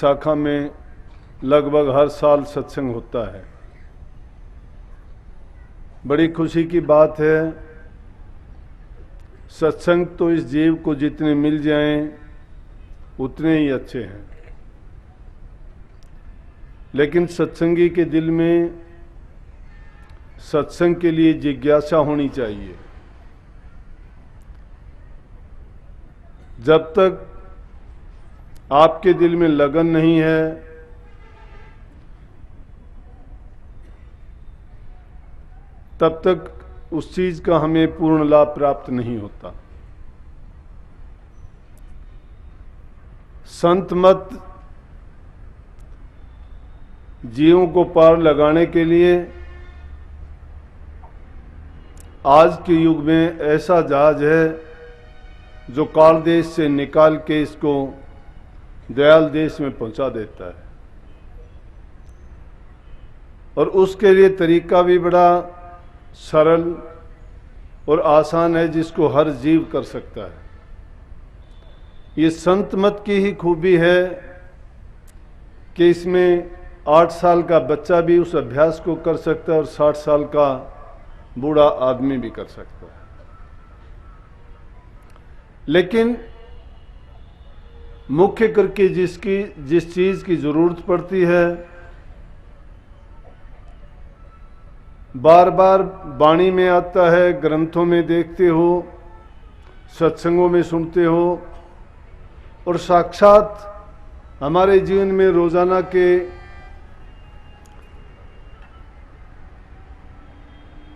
शाखा में लगभग हर साल सत्संग होता है। बड़ी खुशी की बात है। सत्संग तो इस जीव को जितने मिल जाएं उतने ही अच्छे हैं, लेकिन सत्संगी के दिल में सत्संग के लिए जिज्ञासा होनी चाहिए। जब तक आपके दिल में लगन नहीं है, तब तक उस चीज का हमें पूर्ण लाभ प्राप्त नहीं होता। संत मत जीवों को पार लगाने के लिए आज के युग में ऐसा जहाज है जो काल देश से निकाल के इसको दयाल देश में पहुंचा देता है, और उसके लिए तरीका भी बड़ा सरल और आसान है जिसको हर जीव कर सकता है। ये संत मत की ही खूबी है कि इसमें 8 साल का बच्चा भी उस अभ्यास को कर सकता है और 60 साल का बूढ़ा आदमी भी कर सकता है। लेकिन मुख्य करके जिस चीज की जरूरत पड़ती है, बार बार वाणी में आता है, ग्रंथों में देखते हो, सत्संगों में सुनते हो, और साक्षात हमारे जीवन में रोजाना के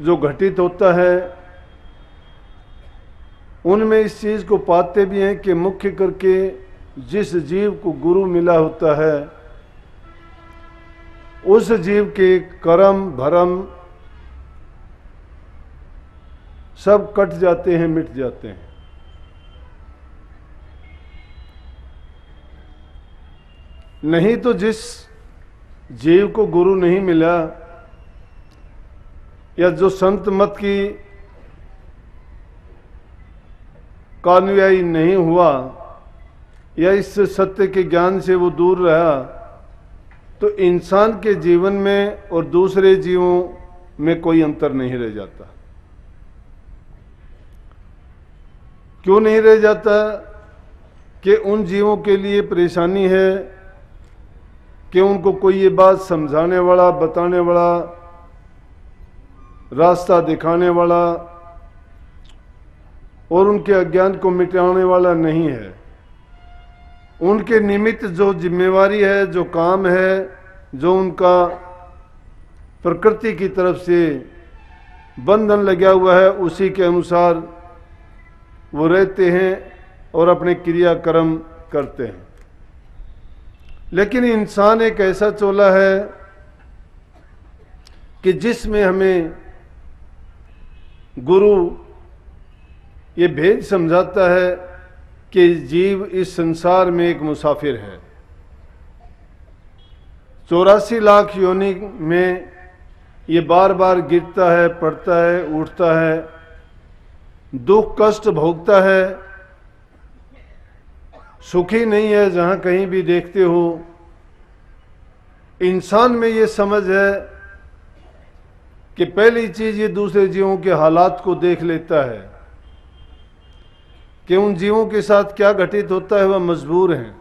जो घटित होता है उनमें इस चीज को पाते भी हैं कि मुख्य करके जिस जीव को गुरु मिला होता है उस जीव के कर्म भरम सब कट जाते हैं, मिट जाते हैं। नहीं तो जिस जीव को गुरु नहीं मिला या जो संत मत की का अनुयायी नहीं हुआ या इस सत्य के ज्ञान से वो दूर रहा, तो इंसान के जीवन में और दूसरे जीवों में कोई अंतर नहीं रह जाता। क्यों नहीं रह जाता? कि उन जीवों के लिए परेशानी है कि उनको कोई ये बात समझाने वाला, बताने वाला, रास्ता दिखाने वाला और उनके अज्ञान को मिटाने वाला नहीं है। उनके निमित्त जो जिम्मेवारी है, जो काम है, जो उनका प्रकृति की तरफ से बंधन लगा हुआ है, उसी के अनुसार वो रहते हैं और अपने क्रियाक्रम करते हैं। लेकिन इंसान एक ऐसा चोला है कि जिसमें हमें गुरु ये भेद समझाता है कि जीव इस संसार में एक मुसाफिर है। 84 लाख योनि में ये बार बार गिरता है, पड़ता है, उठता है, दुख कष्ट भोगता है, सुखी नहीं है। जहां कहीं भी देखते हो इंसान में ये समझ है कि पहली चीज ये दूसरे जीवों के हालात को देख लेता है कि उन जीवों के साथ क्या घटित होता है, वह मजबूर हैं।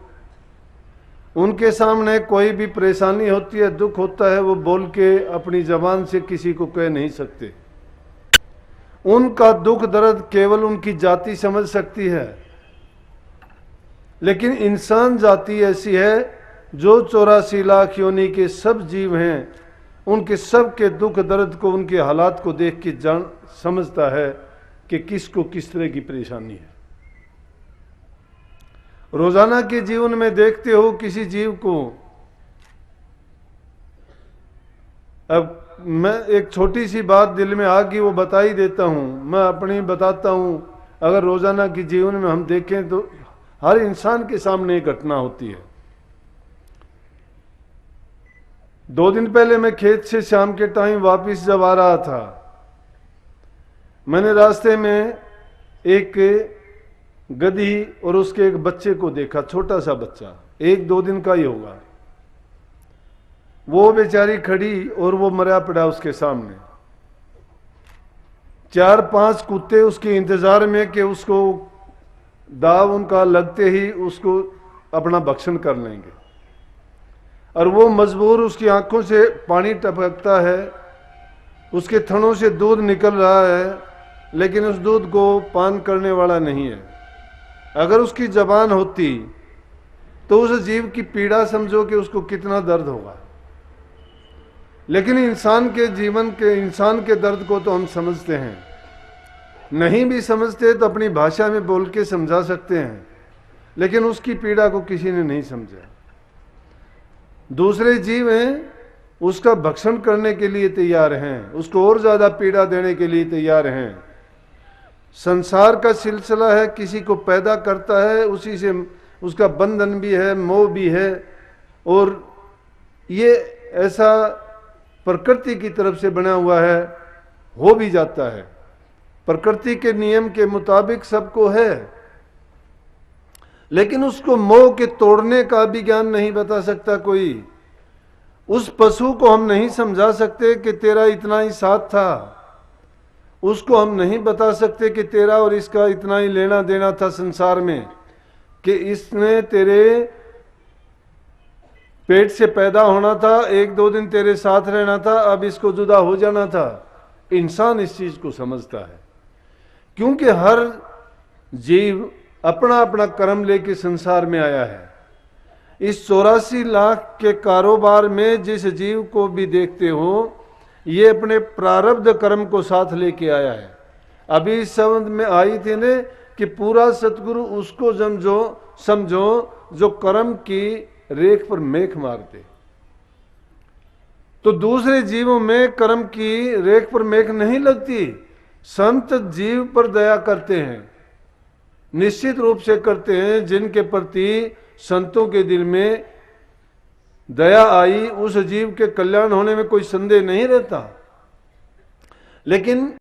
उनके सामने कोई भी परेशानी होती है, दुख होता है, वो बोल के अपनी जबान से किसी को कह नहीं सकते। उनका दुख दर्द केवल उनकी जाति समझ सकती है। लेकिन इंसान जाति ऐसी है जो 84 लाख योनि के सब जीव हैं, उनके सब के दुख दर्द को, उनके हालात को देख के जान समझता है कि किसको किस तरह की परेशानी है। रोजाना के जीवन में देखते हो किसी जीव को। अब मैं एक छोटी सी बात दिल में आ गई, वो बता ही देता हूं। मैं अपनी बताता हूं। अगर रोजाना के जीवन में हम देखें तो हर इंसान के सामने एक घटना होती है। 2 दिन पहले मैं खेत से शाम के टाइम वापस जब आ रहा था, मैंने रास्ते में एक गधी और उसके एक बच्चे को देखा, छोटा सा बच्चा 1-2 दिन का ही होगा। वो बेचारी खड़ी और वो मरा पड़ा उसके सामने, 4-5 कुत्ते उसके इंतजार में कि उसको दाव उनका लगते ही उसको अपना भक्षण कर लेंगे, और वो मजबूर, उसकी आंखों से पानी टपकता है, उसके थनों से दूध निकल रहा है, लेकिन उस दूध को पान करने वाला नहीं है। अगर उसकी जबान होती तो उस जीव की पीड़ा समझो कि उसको कितना दर्द होगा। लेकिन इंसान के दर्द को तो हम समझते हैं, नहीं भी समझते तो अपनी भाषा में बोल के समझा सकते हैं, लेकिन उसकी पीड़ा को किसी ने नहीं समझा। दूसरे जीव हैं, उसका भक्षण करने के लिए तैयार हैं, उसको और ज्यादा पीड़ा देने के लिए तैयार हैं। संसार का सिलसिला है, किसी को पैदा करता है, उसी से उसका बंधन भी है, मोह भी है, और ये ऐसा प्रकृति की तरफ से बना हुआ है, हो भी जाता है। प्रकृति के नियम के मुताबिक सबको है, लेकिन उसको मोह के तोड़ने का भी ज्ञान नहीं बता सकता कोई। उस पशु को हम नहीं समझा सकते कि तेरा इतना ही साथ था, उसको हम नहीं बता सकते कि तेरा और इसका इतना ही लेना देना था संसार में, कि इसने तेरे पेट से पैदा होना था, 1-2 दिन तेरे साथ रहना था, अब इसको जुदा हो जाना था। इंसान इस चीज को समझता है, क्योंकि हर जीव अपना अपना कर्म लेके संसार में आया है। इस 84 लाख के कारोबार में जिस जीव को भी देखते हो, ये अपने प्रारब्ध कर्म को साथ लेके आया है। अभी इस शब्द में आई थी ने कि पूरा सतगुरु उसको समझो जो कर्म की रेख पर मेख मारते। तो दूसरे जीवों में कर्म की रेख पर मेख नहीं लगती। संत जीव पर दया करते हैं, निश्चित रूप से करते हैं। जिनके प्रति संतों के दिल में दया आई, उस जीव के कल्याण होने में कोई संदेह नहीं रहता। लेकिन